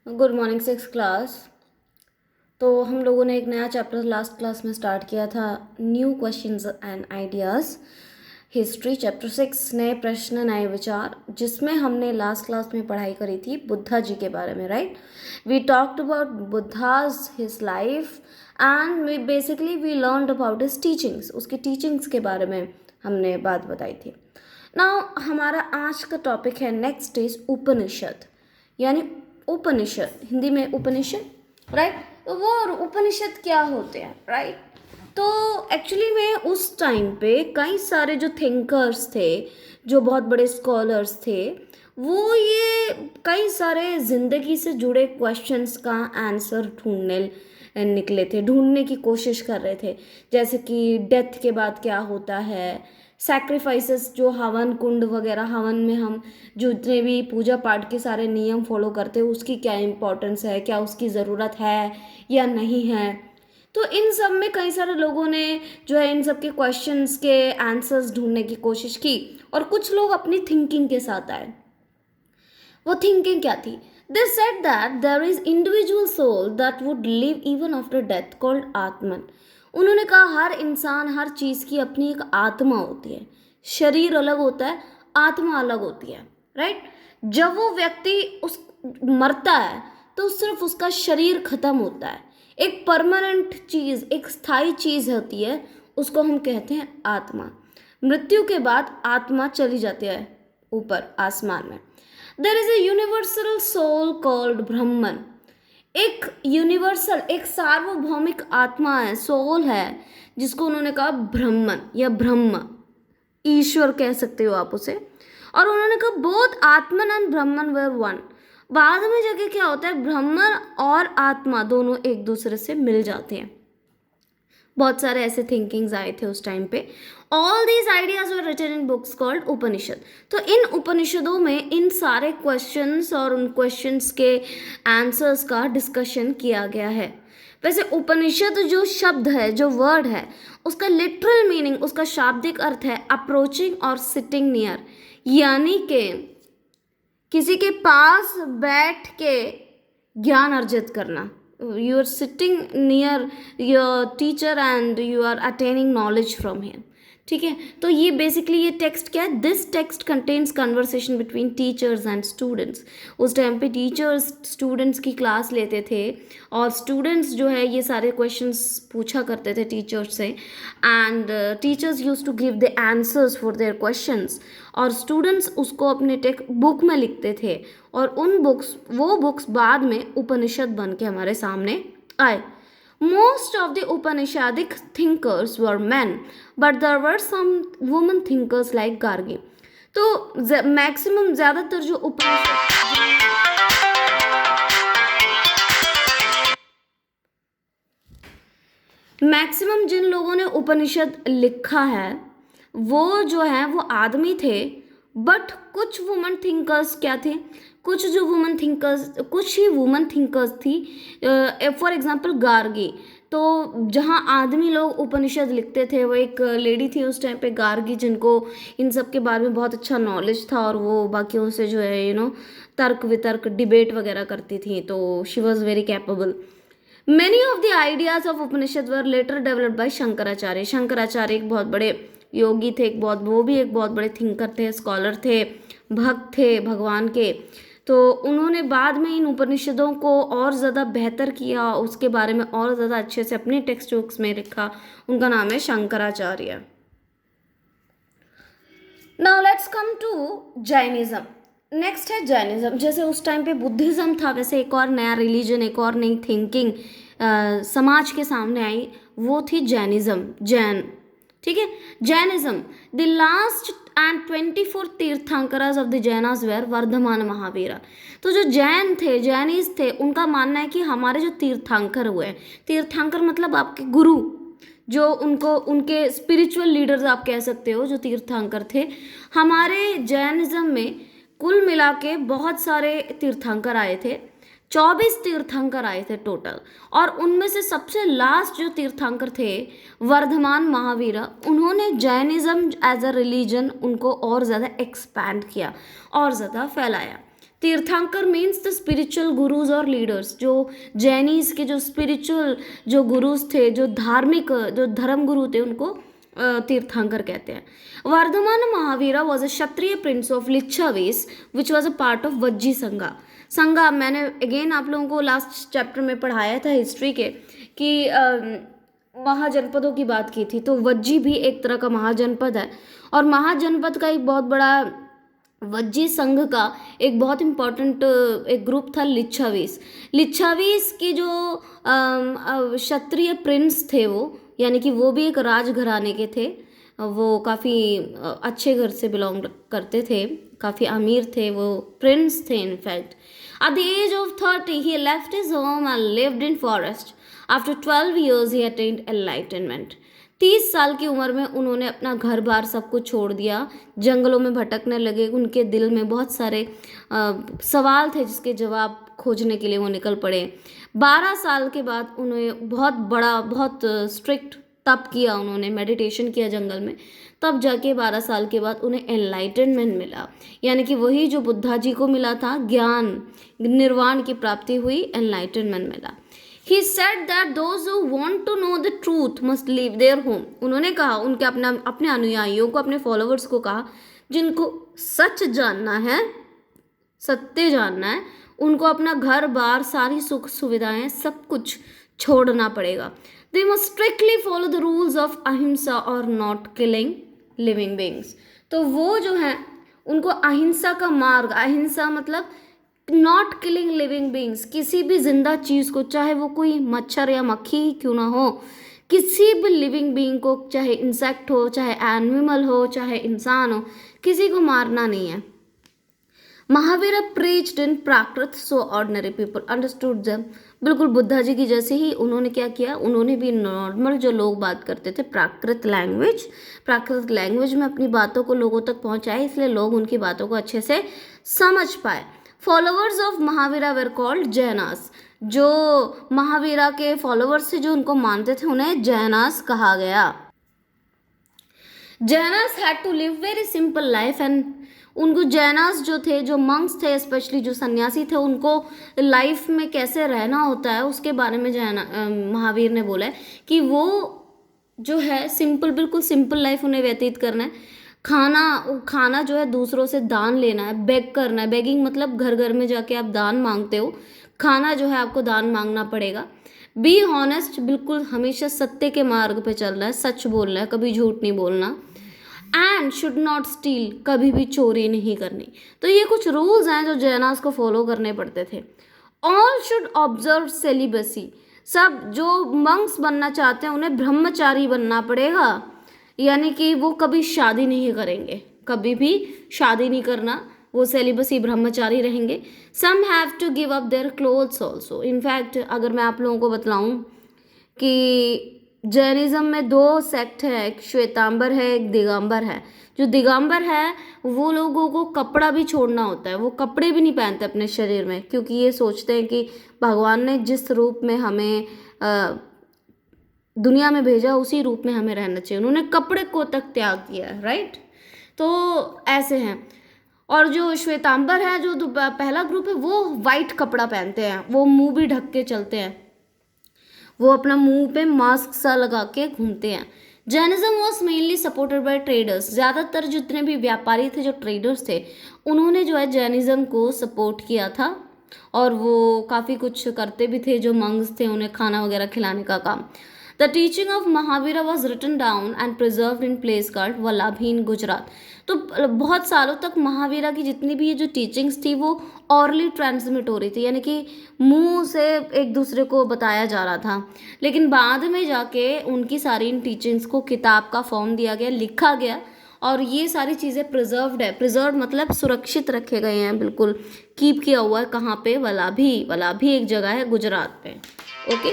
Good morning six class. तो हम लोगों ने एक नया चैप्टर लास्ट क्लास में स्टार्ट किया था, new questions and ideas, history chapter 6, नए प्रश्न नए विचार, जिसमें हमने लास्ट क्लास में पढ़ाई करी थी बुद्धा जी के बारे में, right. We talked about Buddha's his life and basically we learned about his teachings, उसकी टीचिंग्स के बारे में हमने बात बताई थी। नाउ हमारा आज का टॉपिक है नेक्स्ट इज उपनिषद, यानी उपनिषद, हिंदी में उपनिषद, राइट। तो वो उपनिषद क्या होते हैं, राइट। तो एक्चुअली में उस टाइम पे कई सारे जो थिंकर्स थे, जो बहुत बड़े स्कॉलर्स थे, वो ये कई सारे ज़िंदगी से जुड़े क्वेश्चंस का आंसर ढूंढने की कोशिश कर रहे थे। जैसे कि डेथ के बाद क्या होता है, सैक्रिफाइसेस, जो हवन कुंड वगैरह, हवन में हम जो जितने भी पूजा पाठ के सारे नियम फॉलो करते हैं, उसकी क्या इम्पोर्टेंस है, क्या उसकी ज़रूरत है या नहीं है। तो इन सब में कई सारे लोगों ने जो है इन सब के क्वेश्चंस के आंसर्स ढूंढने की कोशिश की, और कुछ लोग अपनी थिंकिंग के साथ आए। वो थिंकिंग क्या थी? They said that there is individual soul that would live even after death, called atman. उन्होंने कहा हर इंसान, हर चीज़ की अपनी एक आत्मा होती है। शरीर अलग होता है, आत्मा अलग होती है, राइट। जब वो व्यक्ति उस मरता है तो सिर्फ उसका शरीर खत्म होता है। एक परमानेंट चीज़, एक स्थायी चीज़ होती है, उसको हम कहते हैं आत्मा। मृत्यु के बाद आत्मा चली जाती है ऊपर आसमान में। There is a universal soul called Brahman. एक यूनिवर्सल, एक सार्वभौमिक आत्मा है, सोल है, जिसको उन्होंने कहा ब्रह्मन या ब्रह्म, ईश्वर कह सकते हो आप उसे। और उन्होंने कहा both Atman and Brahman were one. बाद में जाके क्या होता है, ब्रह्मन और आत्मा दोनों एक दूसरे से मिल जाते हैं। बहुत सारे ऐसे थिंकिंग्स आए थे उस टाइम पे। All these ideas were written in books called Upanishad. तो इन उपनिषदों में इन सारे क्वेश्चंस और उन क्वेश्चंस के आंसर्स का डिस्कशन किया गया है। वैसे उपनिषद जो शब्द है, जो वर्ड है, उसका लिटरल मीनिंग, उसका शाब्दिक अर्थ है अप्रोचिंग और सिटिंग नियर, यानी कि किसी के पास बैठ के ज्ञान अर्जित करना। You are sitting near your teacher and you are attaining knowledge from him, ठीक है। तो ये बेसिकली ये टेक्स्ट क्या है? This text contains conversation between teachers and students. उस टाइम पे टीचर्स स्टूडेंट्स की क्लास लेते थे, और स्टूडेंट्स जो है ये सारे क्वेश्चंस पूछा करते थे टीचर्स से, and teachers use to give the answers for their questions, और स्टूडेंट्स उसको अपने टेक बुक में लिखते थे, और वो बुक्स बाद में उपनिषद बन के हमारे सामने आए। Most of the Upanishadic thinkers were men, but there were some women thinkers like Gargi. तो मैक्सिमम ज़्यादातर जो मैक्सिमम जिन लोगों ने उपनिषद लिखा है वो जो है वो आदमी थे, बट कुछ वुमन थिंकर्स क्या थे, कुछ ही वुमन थिंकर्स थी। For example Gargi. तो जहाँ आदमी लोग उपनिषद लिखते थे, वो एक लेडी थी उस टाइम पे गार्गी, जिनको इन सब के बारे में बहुत अच्छा नॉलेज था, और वो बाकियों से जो है तर्क वितर्क डिबेट वगैरह करती थी। तो she was very capable. Many of the ideas of Upanishad were later developed by Shankaracharya. Shankaracharya एक बहुत बड़े योगी थे, वो भी एक बहुत बड़े थिंकर थे, स्कॉलर थे, भक्त थे भगवान के। तो उन्होंने बाद में इन उपनिषदों को और ज़्यादा बेहतर किया, उसके बारे में और ज़्यादा अच्छे से अपने टेक्स्ट बुक्स में लिखा। उनका नाम है Shankaracharya. Now let's come to Jainism. Next है जैनिज्म। जैसे उस टाइम पे बुद्धिज़्म था, वैसे एक और नया रिलीजन, एक और नई थिंकिंग समाज के सामने आई, वो थी जैनिज्म, जैन, ठीक है। Jainism, the last and 24 Tirthankaras of the Jainas were Vardhaman Mahavira. तो जो जैन थे, जैनिस थे, उनका मानना है कि हमारे जो तीर्थंकर हुए, तीर्थंकर मतलब आपके गुरु, जो उनके स्पिरिचुअल लीडर्स आप कह सकते हो, जो तीर्थंकर थे। हमारे जैनिज्म में कुल मिला के बहुत सारे तीर्थंकर आए थे, 24 तीर्थंकर आए थे टोटल, और उनमें से सबसे लास्ट जो तीर्थंकर थे वर्धमान महावीरा, उन्होंने जैनिज्म एज अ रिलीजन उनको और ज़्यादा एक्सपैंड किया और ज़्यादा फैलाया। तीर्थंकर मीन्स द स्पिरिचुअल गुरुज और लीडर्स, जो जैनीज के जो स्पिरिचुअल जो गुरुज थे, जो धार्मिक जो धर्म गुरु थे, उनको तीर्थंकर कहते हैं. Vardhaman Mahavira was a Kshatriya prince of Lichchhavis which was a part of Vajji Sangha. Sangha मैंने अगेन आप लोगों को लास्ट चैप्टर में पढ़ाया था हिस्ट्री के कि महाजनपदों की बात की थी, तो वज्जी भी एक तरह का महाजनपद है. और महाजनपद का एक बहुत बड़ा वज्जी संघ का एक बहुत इम्पोर्टेंट एक ग्रुप था लिच्छावीस. लिच्छावीस के जो क्षत्रिय प्रिंस थे वो, यानी कि वो भी एक राजघराने के थे, वो काफ़ी अच्छे घर से बिलोंग करते थे, काफ़ी अमीर थे, वो प्रिंस थे in fact. At the age of 30 he left his home and lived in forest. After 12 years he attend enlightenment. 30 साल की उम्र में उन्होंने अपना घर बार सब कुछ छोड़ दिया, जंगलों में भटकने लगे. उनके दिल में बहुत सारे सवाल थे जिसके जवाब खोजने के लिए वो निकल पड़े. 12 साल के बाद उन्हें बहुत स्ट्रिक्ट तप किया, उन्होंने मेडिटेशन किया जंगल में. तब जाके 12 साल के बाद उन्हें एनलाइटनमेंट मिला, यानी कि वही जो बुद्धा जी को मिला था, ज्ञान निर्वाण की प्राप्ति हुई, एनलाइटनमेंट मिला. He said that those who want to know the truth must leave their home. उन्होंने कहा, उनके अपने अनुयायियों को, अपने फॉलोवर्स को कहा, जिनको सच जानना है, सत्य जानना है, उनको अपना घर बार, सारी सुख सुविधाएं, सब कुछ छोड़ना पड़ेगा. They must strictly follow the rules of अहिंसा or not killing living beings. तो वो जो है उनको अहिंसा का मार्ग, अहिंसा मतलब नॉट किलिंग लिविंग बींग्स, किसी भी जिंदा चीज़ को, चाहे वो कोई मच्छर या मक्खी क्यों ना हो, किसी भी लिविंग बींग को, चाहे इंसेक्ट हो, चाहे एनिमल हो, चाहे इंसान हो, किसी को मारना नहीं है. महावीर प्रीच्ड इन प्राकृत सो ऑर्डिनरी पीपल अंडरस्टूड देम. बिल्कुल बुद्धा जी की जैसे ही उन्होंने क्या किया, उन्होंने भी नॉर्मल जो लोग बात करते थे प्राकृत लैंग्वेज में अपनी बातों को लोगों तक पहुंचाए, इसलिए लोग उनकी बातों को अच्छे से समझ पाए. Followers of Mahavira were called Jainas. जो महावीरा के फॉलोवर्स थे, जो उनको मानते थे, उन्हें जैनास कहा गया. Jainas had to live very simple life and उनको जैनास जो थे, जो मंक्स थे, स्पेशली जो सन्यासी थे, उनको लाइफ में कैसे रहना होता है उसके बारे में महावीर ने बोला है कि वो जो है सिंपल, बिल्कुल सिंपल लाइफ उन्हें व्यतीत करना है. खाना जो है दूसरों से दान लेना है, बेग करना है. बेगिंग मतलब घर घर में जाके आप दान मांगते हो, खाना जो है आपको दान मांगना पड़ेगा. बी हॉनेस्ट, बिल्कुल हमेशा सत्य के मार्ग पे चलना है, सच बोलना है, कभी झूठ नहीं बोलना. एंड शुड नॉट स्टील, कभी भी चोरी नहीं करनी. तो ये कुछ रूल्स हैं जो जैनास को फॉलो करने पड़ते थे. ऑल शुड ऑब्जर्व सेलिबसी, सब जो मंक्स बनना चाहते हैं उन्हें ब्रह्मचारी बनना पड़ेगा, यानी कि वो कभी शादी नहीं करेंगे, कभी भी शादी नहीं करना, वो सेलिबसी ब्रह्मचारी रहेंगे. Some have to give up their clothes also. In fact अगर मैं आप लोगों को बतलाऊं कि जैनिज्म में 2 सेक्ट है, एक श्वेतांबर है, एक दिगंबर है. जो दिगंबर है वो लोगों को कपड़ा भी छोड़ना होता है, वो कपड़े भी नहीं पहनते अपने शरीर में, क्योंकि ये सोचते हैं कि भगवान ने जिस रूप में हमें दुनिया में भेजा उसी रूप में हमें रहना चाहिए. उन्होंने कपड़े को तक त्याग किया है, राइट. तो ऐसे हैं. और जो श्वेतांबर है, जो पहला ग्रुप है, वो वाइट कपड़ा पहनते हैं, वो मुंह भी ढक के चलते हैं, वो अपना मुंह पे मास्क सा लगा के घूमते हैं. Jainism was mainly supported by traders. ज़्यादातर जितने भी व्यापारी थे, जो ट्रेडर्स थे, उन्होंने जो है जैनिज्म को सपोर्ट किया था, और वो काफ़ी कुछ करते भी थे. जो मंग्स थे उन्हें खाना वगैरह खिलाने का काम. The teaching of Mahavira was written down and preserved in place called Vallabhi in Gujarat. तो बहुत सालों तक महावीरा की जितनी भी ये जो टीचिंग्स थी वो ऑरली ट्रांसमिट हो रही थी, यानी कि मुंह से एक दूसरे को बताया जा रहा था. लेकिन बाद में जाके उनकी सारी इन टीचिंग्स को किताब का फॉर्म दिया गया, लिखा गया, और ये सारी चीज़ें प्रिजर्व्ड है. प्रिजर्व मतलब सुरक्षित रखे गए हैं, बिल्कुल कीप किया हुआ है. कहाँ पे? वल्लभी एक जगह है गुजरात पे. ओके.